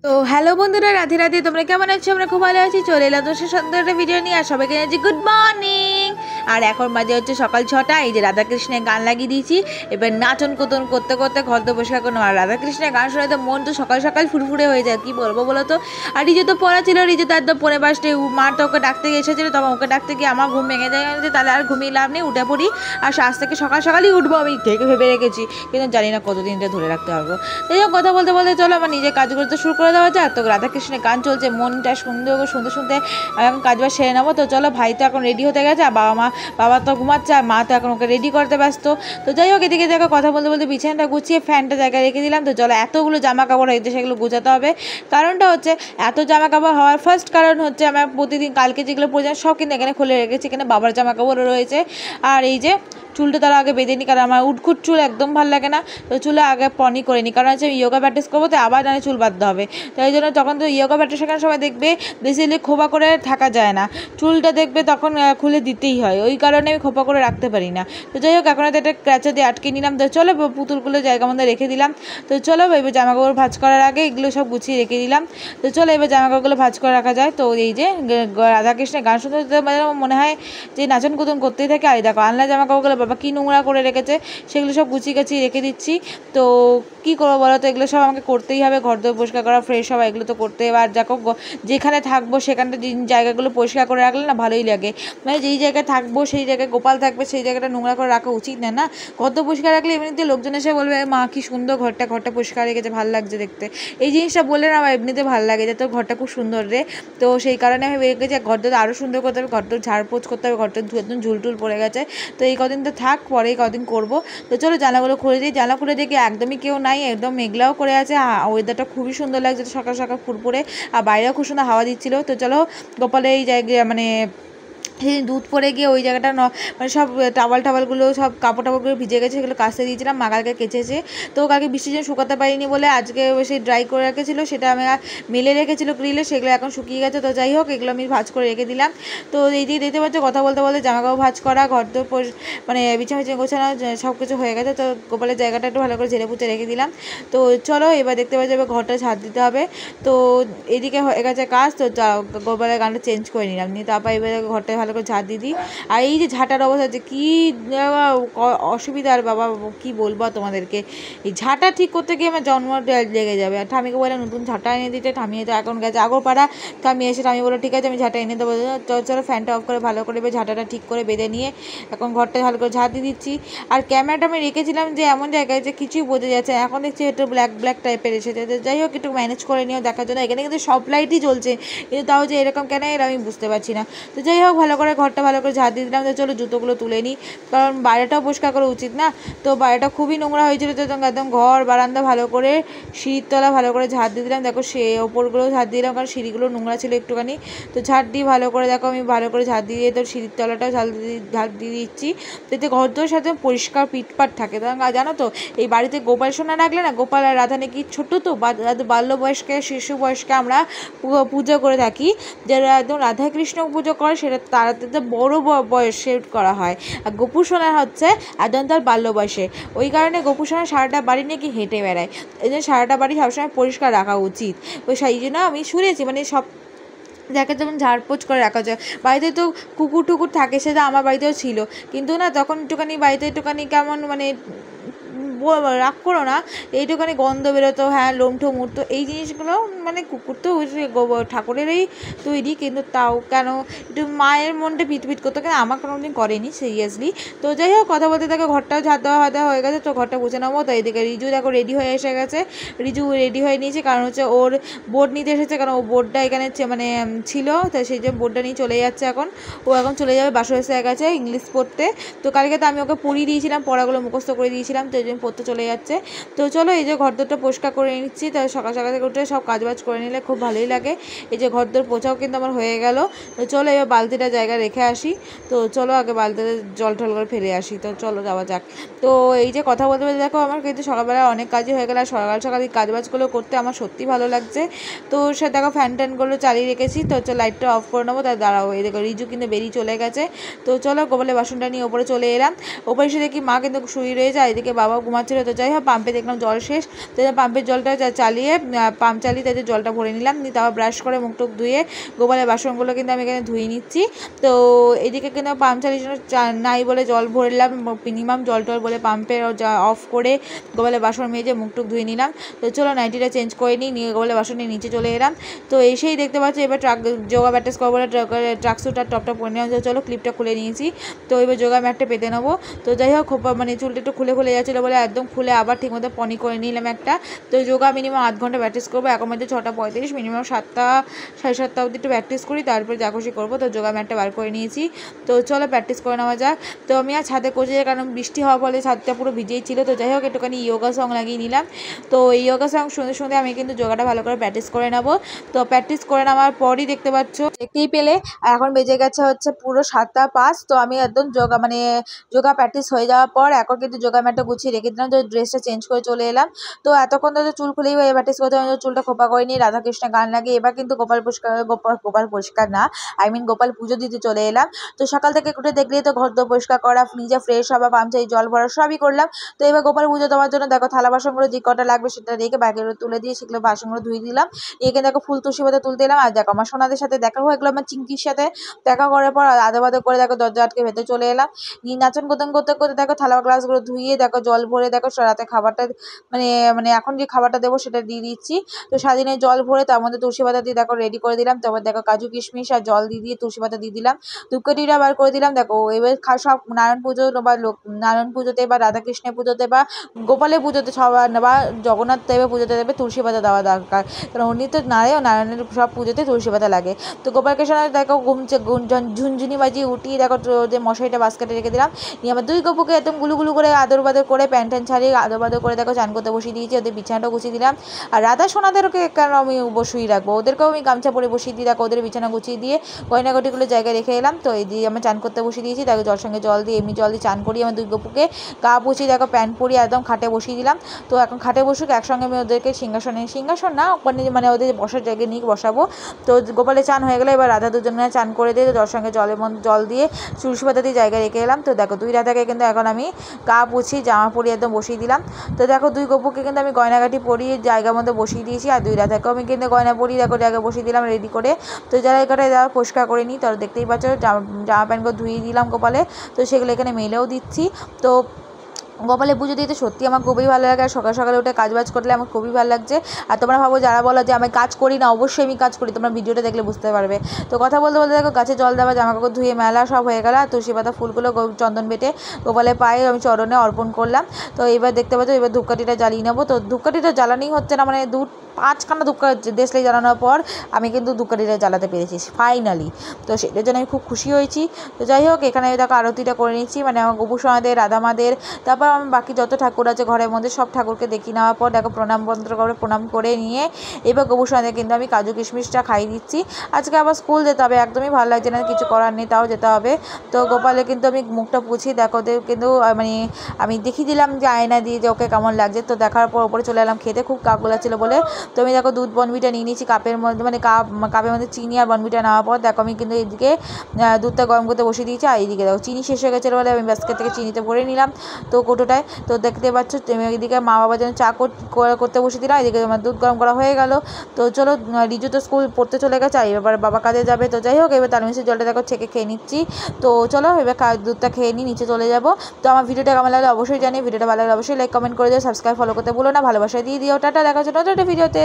তো হ্যালো বন্ধুরা, রাধে রাধে। তোমরা কেমন আছো? আমরা খুব ভালো আছি। চলে এলাম তোমার সুন্দর একটা ভিডিও নিয়ে। আর সবাইকে জানাচ্ছি গুড মর্নিং। আর এখন বাজে হচ্ছে সকাল 6টা। এই যে রাধাকৃষ্ণের গান লাগিয়ে দিয়েছি। এবার নাচন কোতন করতে করতে ঘর তো বসে কোনো। আর রাধাকৃষ্ণের গান শুনে তো মন তো সকাল সকাল ফুরফুরে হয়ে যায়, কি বলবো বলো তো। আর রিজু তো পড়া ছিল, রিজু তো একদম পরে বাসতে মা তো ওকে ডাকতে এসেছিলো, তখন ওকে ডাকতে গিয়ে আমার ঘুম ভেঙে যায়। তাহলে আর ঘুমিয়ে লাভ নেই, উঠে পড়ি। আর আজ থেকে সকাল সকালই উঠবো আমি থেকে ভেবে রেখেছি, কিন্তু জানি না কতদিন এটা ধরে রাখতে পারবো। এই জন্য কথা বলতে বলতে চলো আমার নিজের কাজগুলো তো শুরু করে দেওয়া যায়। তো রাধাকৃষ্ণের গান চলছে, মনটা সুন্দর শুনতে শুনতে এখন কাজবাজ সেরে নেবো। তো চলো, ভাই তো এখন রেডি হতে গেছে, আর বাবা তো ঘুমাচ্ছে, আর মা তো এখন ওকে রেডি করতে ব্যস্ত। তো যাই হোক, এদিকে দেখো কথা বলতে বলতে বিছানাটা গুছিয়ে ফ্যানটা জায়গায় রেখে দিলাম। তো চলো, এতগুলো জামা কাপড় হয়েছে, সেগুলো গোছাতে হবে। কারণটা হচ্ছে, এত জামা কাপড় হওয়ার ফার্স্ট কারণ হচ্ছে আমার প্রতিদিন কালকে যেগুলো প্রয়োজন সব কিন্তু এখানে খুলে রেখেছি। এখানে বাবার জামা কাপড়ও রয়েছে। আর এই যে চুলটা তারা আগে বেঁধে নিই, কারণ আমার উটকুট চুল একদম ভালো লাগে না। তো চুলে আগে পনি করে নিই, কারণ হচ্ছে ইয়োগা প্র্যাকটিস করবো, তো আবার জানি চুল বাঁধতে হবে। তো এই জন্য তখন তো ইয়োগা প্র্যাকটিস শেখানোর সময় দেখবে বেসিক্যালি খোপা করে থাকা যায় না, চুলটা দেখবে তখন খুলে দিতেই হয়। ওই কারণে আমি খোপা করে রাখতে পারি না। তো যাই হোক, এখন একটা ক্র্যাচে দিয়ে আটকে নিলাম। তো চলো, পুতুলগুলো জায়গা মধ্যে রেখে দিলাম। তো চলো, এবার জামা কাপড় ভাঁজ করার আগে এগুলো সব গুছিয়ে রেখে দিলাম। তো চলো, এবার জামা কাপড়গুলো ভাঁজ করে রাখা যায়। তো এই যে রাধাকৃষ্ণের গান শুনতে মনে হয় যে নাচন কুতন করতেই থাকে। আর দেখো আনলা জামা কাপড়গুলো বাবা কি নোংরা করে রেখেছে, সেগুলো সব গুছিয়ে গাছিয়ে রেখে দিচ্ছি। তো কী করবো বলো তো, এগুলো সব আমাকে করতেই হবে। ঘর দোর পরিষ্কার করা, ফ্রেশ হওয়া, এগুলো তো করতে হবে। আর দেখো যেখানে থাকবো সেখানটা জায়গাগুলো পরিষ্কার করে রাখলে না ভালোই লাগে। মানে যেই জায়গায় থাকবো সেই জায়গায় গোপাল থাকবে, সেই জায়গাটা নোংরা করে রাখা উচিত না, না? ঘর তো পরিষ্কার রাখলে এমনিতে লোকজন এসে বলবে মা কি সুন্দর ঘরটা পরিষ্কার রেখেছে, ভালো লাগছে দেখতে। এই জিনিসটা বললে না আমার এমনিতে ভালো লাগে যে তোর ঘরটা খুব সুন্দর রে। তো সেই কারণে আমি বেরিয়ে গেছি, ঘরটা আরও সুন্দর করতে হবে, ঘরটা ঝাড়পোছ করতে হবে, ঘরটা একদম ঝুলটুল পড়ে গেছে। তো এই কদিন তো থাক, পরে এই কদিন করবো। তো চলো জানালাগুলো খুলে দিই। জানলা খুলে দেখি একদমই কেউ নাই, একদম মেঘলাও করে আছে। ওয়েদারটা খুবই সুন্দর লাগছে, সকাল সকাল ফুরফুরে। আর বাইরেও খুব সুন্দর হাওয়া দিচ্ছিলো। তো চলো, গোপালের এই জায়গায় মানে সেদিন দুধ পড়ে গিয়ে ওই জায়গাটা মানে সব টাওয়ালগুলো সব কাপড়গুলো ভিজে গেছে, সেগুলো কাচতে দিয়েছিলাম। মা কালকে কেচেছে। তো কালকে বৃষ্টির জন্য শুকাতে পারিনি বলে আজকে সেই ড্রাই করে রেখেছিলো, সেটা আমি মেলে রেখেছিলো গ্রিলে, সেগুলো এখন শুকিয়ে গেছে। তো যাই হোক, এগুলো আমি ভাঁজ করে রেখে দিলাম। তো এই দিকে দেখতে পাচ্ছ কথা বলতে বলতে জামাকাপড় ভাঁজ করা, ঘর দোর মানে বিছানা গোছানো সব কিছু হয়ে গেছে। তো গোপালের জায়গাটা একটু ভালো করে ঝেড়ে পুঁতে রেখে দিলাম। তো চলো, এবার দেখতে পাচ্ছি এবার ঘরটা ঝাড় দিতে হবে। তো এদিকে হয়ে গেছে কাজ। তো গোপালের গানটা চেঞ্জ করে নিলাম, নিয়ে তারপর এবার ঘরটা ভালো করে ঝাড় দিয়ে দিই। আর এই যে ঝাঁটার অবস্থা যে কী অসুবিধা, আর বাবা কী বলবো তোমাদেরকে, এই ঝাঁটা ঠিক করতে গিয়ে আমার জন্ম লেগে যাবে। আর ঠামিকে বলে নতুন ঝাঁটা এনে দিতে, ঠামিয়ে তো এখন গেছে আগরপাড়া। ঠামি এসে ঠামি বলো ঠিক আছে আমি ঝাঁটা এনে দেবো। চলো ফ্যানটা অফ করে ভালো করে এবার ঝাঁটাটা ঠিক করে বেঁধে নিয়ে এখন ঘরটা ভালো করে ঝাঁট দিয়ে দিচ্ছি। আর ক্যামেরাটা আমি রেখেছিলাম যে এমন জায়গায় যে কিছুই বোঝা যাচ্ছে, এখন দেখছি একটু ব্ল্যাক টাইপের এসেছে। যাই হোক, একটু ম্যানেজ করে নিয়েও দেখার জন্য। এখানে কিন্তু সব লাইটই জ্বলছে, কিন্তু তাও যে এরকম কেন এর আমি বুঝতে পারছি না। তো যাই হোক, ভালো করে ঘরটা ভালো করে ঝাঁট দিয়ে দিলাম। তো চলো জুতোগুলো তুলে নিই, কারণ বাইরেটাও পরিষ্কার করা উচিত না। তো বাইরেটা খুবই নোংরা হয়েছিল, তো একদম ঘর বারান্দা ভালো করে, সিঁড়ির তলা ভালো করে ঝাঁট দিয়ে দিলাম। দেখো সে ওপরগুলোও ঝাঁট দিলাম, কারণ সিঁড়িগুলো নোংরা ছিল একটুখানি। তো ঝাঁট দিয়ে ভালো করে দেখো আমি ভালো করে ঝাঁট দিয়ে তো সিঁড়ির তলাটাও ঝাঁট দিয়ে দিচ্ছি, যাতে ঘরটার সাথে পরিষ্কার পিটপাট থাকে। জানো তো, এই বাড়িতে গোপাল সোনা রাখলে না, গোপাল আর রাধা নাকি ছোট্ট তো বাল্য বয়স্কে শিশু বয়স্কে আমরা পুজো করে থাকি। যারা একদম রাধাকৃষ্ণ পুজো করে সেটা তারা বড় বয়সে করা হয়। আর গোপু সোনা হচ্ছে একদম তার বাল্য বয়সে। ওই কারণে গোপু সোনা সারাটা বাড়ি নাকি হেঁটে বেড়ায়। এই জন্য সারাটা বাড়ি সবসময় পরিষ্কার রাখা উচিত। ওই সেই জন্য আমি শুনেছি, মানে সব যাকে যেমন ঝাড়পোছ করে রাখা যায়। বাড়িতে তো কুকুর টুকুর থাকে, সেটা আমার বাড়িতেও ছিল, কিন্তু না তখন একটুখানি বাড়িতে একটুখানি কেমন মানে রাগ করো না, এইটুখানি গন্ধ বেরোতো, হ্যাঁ লোম ঠোম উঠতো, এই জিনিসগুলো মানে কুকুর তো ঠাকুরেরই তৈরি, কিন্তু তাও কেন একটু মায়ের মনটা পিটপিট করতো, কেন আমার কোনো দিন করেনি সিরিয়াসলি। তো যাই হোক, কথা বলতে থাকে ঘরটাও ঝাড় দেওয়া হয়ে গেছে। তো ঘরটা গুছে নেবো। তো এদিকে রিজু দেখো রেডি হয়ে এসে গেছে। রিজু রেডি হয়ে নিয়েছে, কারণ হচ্ছে ওর বোর্ড নিতে এসেছে, কারণ ও বোর্ডটা এখানে মানে ছিল, তো সেই যে বোর্ডটা নিয়ে চলে যাচ্ছে এখন। ও এখন চলে যাবে, বাসা এসে গেছে ইংলিশ পড়তে। তো কালকে তো আমি ওকে পড়িয়ে দিয়েছিলাম, পড়াগুলো মুখস্থ করে দিয়েছিলাম, তো এই জন্য পড়তে চলে যাচ্ছে। তো চলো, এই যে ঘরদোরটা পরিষ্কার করে নিচ্ছি। তো সকাল সকাল থেকে উঠে সব কাজবাজ করে নিলে খুব ভালোই লাগে। এই যে ঘরদোর পোছাও কিন্তু আমার হয়ে গেল। তো চলো এবার বালতিটা জায়গায় রেখে আসি। তো চলো আগে বালতিতে জল টল করে ফেলে আসি। তো চলো যাওয়া যাক। তো এই যে কথা বলতে বলতে দেখো আমার কিন্তু সকালবেলা অনেক কাজই হয়ে গেল। আর সকাল এই কাজবাজগুলো করতে আমার সত্যি ভালো লাগছে। তো সে দেখো ফ্যান ট্যানগুলো চালিয়ে রেখেছি। তো হচ্ছে লাইটটা অফ করে নেবো, তাই দাঁড়াও। এই দেখো রিজু কিন্তু বেরিয়ে চলে গেছে। তো চলো গোপালের বাসনটা নিয়ে ওপরে চলে এলাম। ওপরে এসে দেখি মা কিন্তু শুয়ে রয়েছে, আর এদিকে বাবা ঘুমাচ্ছে। ঘুমাচ্ছিল। তো যাই হোক পাম্পে দেখলাম জল শেষ, তো পাম্পের জলটা চালিয়ে পাম্প চালিয়ে তাদের জলটা ভরে নিলাম, তারপর ব্রাশ করে মুখ টুক ধুয়ে গোপালের বাসনগুলো কিন্তু আমি এখানে ধুয়ে নিচ্ছি। তো এদিকে কিন্তু পাম্প চালিয়ে নাই বলে জল ভরলাম, মিনিমাম জল টল বলে পাম্পের অফ করে গোপালের বাসন মেজে মুখ টুক ধুয়ে নিলাম। তো চলো নাইটিটা চেঞ্জ করে নিয়ে গোপালের বাসন নিয়ে নিচে চলে এলাম। তো এসেই দেখতে পাচ্ছি এবার যোগা প্র্যাকটিস করবো বলে ট্রাক স্যুট আর টপটা পরে নিলাম। চলো ক্লিপটা খুলে নিয়েছি, তো এবার যোগা ম্যাটটা পেতে নেবো। তো যাই হোক মানে চুলটা একটু খুলে যাচ্ছিলো বলে একদম খুলে আবার ঠিকমতো পনি করে নিলাম একটা। তো যোগা মিনিমাম আধ ঘন্টা প্র্যাকটিস করবো, এখন মধ্যে 6:35, মিনিমাম 7টা 7:30 অবধি একটু প্র্যাকটিস করি, তারপরে যা খুশি করবো। তো যোগা ম্যাটটা বার করে নিয়েছি, তো চলো প্র্যাকটিস করে নেওয়া যাক। তো আমি আর ছাদে করছি, কারণ বৃষ্টি হওয়ার ফলে ছাদটা পুরো ভিজেই ছিল। তো যাই হোক একটুখানি ইয়োগা সং লাগিয়ে নিলাম। তো এই ইয়োগা সং শুনতে শুনতে আমি কিন্তু যোগাটা ভালো করে প্র্যাকটিস করে নেবো। তো প্র্যাকটিস করে নেওয়ার পরই দেখতেই পেলে এখন বেজে গেছে হচ্ছে পুরো 7:05। তো আমি একদম যোগা প্র্যাকটিস হয়ে যাওয়ার পর এখন কিন্তু যোগা ম্যাটটা গুছিয়ে রেখে দিলাম, তো ড্রেসটা চেঞ্জ করে চলে এলাম। তো এতক্ষণ ধরে চুল খুলেই প্র্যাকটিস করতে আমি চুলটা খোপা করে নিই, রাধাকৃষ্ণ গান লাগিয়ে এবার কিন্তু গোপাল পরিষ্কার না, গোপাল পুজো দিতে চলে এলাম। তো সকাল থেকে উঠে দেখলেই তো ঘর দোর পরিষ্কার করা, নিজে ফ্রেশ হওয়া, পাম্পচাই জল ভরা সবই করলাম। তো এবার গোপাল পুজো দেওয়ার জন্য দেখো থালা বাসনগুলো যে কটা লাগবে সেটা রেখে বাইরে তুলে দিয়ে সেগুলো বাসনগুলো ধুয়ে দিলাম। এখানে দেখো ফুল তুলসী পাতা তুলতে এলাম। আর দেখো আমার সোনাদের সাথে দেখা হয়ে গেলো, আমার চিঙ্কির সাথে দেখা করার পর আদা বাদা করে দেখো দরজা আটকে ভেতরে চলে এলাম। নাচন কোতন করতে করতে দেখো থালা গ্লাসগুলো ধুয়ে দেখো জল ভরে দেখো রাতে খাবারটা এখন যে খাবারটা দেবো সেটা দিয়ে দিচ্ছি। তো সারাদিনে জল ভরে তার মধ্যে তুলসী পাতা দিয়ে দেখো রেডি করে দিলাম। তারপর দেখো কাজু কিশমিশ আর জল দিয়ে তুলসী পাতা দিয়ে দিলাম, ধূপকাঠিটা বার করে দিলাম। দেখো এবার সব নারায়ণ পুজো বা নারায়ণ পুজোতে বা রাধাকৃষ্ণের পুজোতে বা গোপালের পুজোতে সবার বা জগন্নাথ দেবের পুজোতে দেবে তুলসী পাতা দেওয়া দরকার, কারণ উনি তো নারায়ণের সব পুজোতে তুলসী পাতা লাগে। তো গোপালকে সাথে দেখো ঝুনঝুনি বাজিয়ে উঠিয়ে দেখো যে মশারিটা বাস্কেটে রেখে দিলাম। নিয়ে আমার দুই গপুকে একদম গুলু করে আদর বাদর করে প্যান্ট ট্যান্ট ছাড়িয়ে আদর বাদর করে দেখো চান করতে বসিয়ে দিয়েছি, ওদের বিছানাটা গুছিয়ে দিলাম। আর রাধা সোনাদেরকে কেন আমি বসিয়ে রাখবো, ওদেরকেও আমি গামছা পরে বসিয়ে দিই, দেখো ওদের বিছানা গুছিয়ে দিয়ে গয়নাগটিগুলো জায়গায় রেখে এলাম। তো এই দিয়ে আমি চান করতে বসিয়ে দিয়েছি, দেখো জল সঙ্গে জল দিয়ে এমনি জল দিয়ে চান করি। আমার দুই গপুকে গা পুছিয়ে দেখো প্যান্ট পরিয়ে একদম খাটে বসিয়ে দিলাম। তো এখন খাটে বসুক, একসঙ্গে আমি ওদেরকে সিংহাসন না ওদের বসার জায়গায় নিয়ে বসাবো। তো গোপালের চান হয়ে গেলে এবার রাধা দুজনে চান করে দিয়ে জল সঙ্গে জল দিয়ে তুলসী পাতা দিয়ে জায়গায় রেখে এলাম। তো দেখো দুই রাধাকে কিন্তু এখন আমি গা পুছি জামা পরিয়ে একদম বসিয়ে দিলাম। তো দেখো দুই গপুকে কিন্তু আমি গয়নাগাটি পরিয়ে জায়গার মধ্যে বসিয়ে দিয়েছি, আর দুই রাধাকেও আমি কিন্তু গয়না পরিয়ে দেখো জায়গায় বসিয়ে দিলাম রেডি করে। তো জায়গাটা পরিষ্কার করে নিই, তো দেখতেই পাচ্ছ জামা প্যান্টগুলো ধুয়ে দিলাম গোপালে। তো সেগুলো এখানে মেলেও দিচ্ছি। তো গোপালের পুজো দিতে সত্যি আমার খুবই ভালো লাগে, আর সকাল সকালে উঠে কাজবাজ করলে আমার খুবই ভালো লাগছে। আর তোমরা ভাবো যারা বলো যে আমি কাজ করি না, অবশ্যই আমি কাজ করি, তোমরা ভিডিওটা দেখলে বুঝতে পারবে। তো কথা বলতে বলতে দেখো গাছে জল দেওয়া, জামা কাপড় ধুয়ে মেলা সব হয়ে গেল। আর তুলসী পাতা ফুলগুলো চন্দন বেটে গোপালের পায়ে আমি চরণে অর্পণ করলাম। তো এবার দেখতে পাচ্ছ এবার ধূপকাঠিটা জ্বালিয়ে নেবো। তো ধূপকাঠিটা জ্বালানোই হচ্ছে না, 5খানা ধূপকাঠি দেশলাই জ্বালানোর পর আমি কিন্তু ধূপকাঠিটা জ্বালাতে পেরেছি ফাইনালি। তো সেটার জন্য আমি খুব খুশি হয়েছি। তো যাই হোক এখানে দেখো আরতিটা করে নিচ্ছি, আমার গোপু সোনাদের, রাধামাদের, তারপর আমার বাকি যত ঠাকুর আছে ঘরের মধ্যে সব ঠাকুরকে দেখিয়ে নেওয়ার পর দেখো প্রণাম করে নিয়ে এবার গোপু সোনাদের কিন্তু আমি কাজু কিশমিশটা খাইয়ে দিচ্ছি। আজকে আবার স্কুল যেতে হবে, একদমই ভালো লাগছে না, কিছু করার নেই, তাও যেতে হবে। তো গোপালে কিন্তু আমি মুখটা পুছিয়ে দেখো ওদের কিন্তু আমি দেখিয়ে দিলাম যে আয়না দিয়ে যে ওকে কেমন লাগছে। তো দেখার পর ওপরে চলে এলাম খেতে, খুব কাকগুলা ছিল বলে। তো আমি দেখো দুধ বনবিটা নিয়ে নিয়েছি কাপের মধ্যে, কাপের মধ্যে চিনি আর বনবিটা নেওয়ার পর দেখো আমি কিন্তু এদিকে দুধটা গরম করতে বসিয়ে দিয়েছি। আর এইদিকে দেখো চিনি শেষ হয়ে গেছিলো বলে আমি বাস্কেট থেকে চিনিতে ভরে নিলাম তো কৌটোটায়। তো দেখতে পাচ্ছ এদিকে মা বাবার জন্য চা করতে বসে দিলাম, এদিকে আমার দুধ গরম করা হয়ে গেল। তো চলো রিজু তো স্কুল পড়তে চলে গেছে, আর এবার বাবা কাজে যাবে। তো যাই হোক এবার তালমিশির জলটা দেখো ছেঁকে খেয়ে নিচ্ছি। তো চলো এবার দুধটা খেয়ে নিই, নিচে চলে যাবো। তো আমার ভিডিওটা কেমন লাগলে অবশ্যই জানি, ভিডিওটা ভালো লাগলে অবশ্যই লাইক কমেন্ট করে দিও, সাবস্ক্রাইব ফলো করতে ভুলো না, ভালোবাসা দিয়ে দিও। টাটা, দেখা হচ্ছে নতুন একটা ভিডিওতে।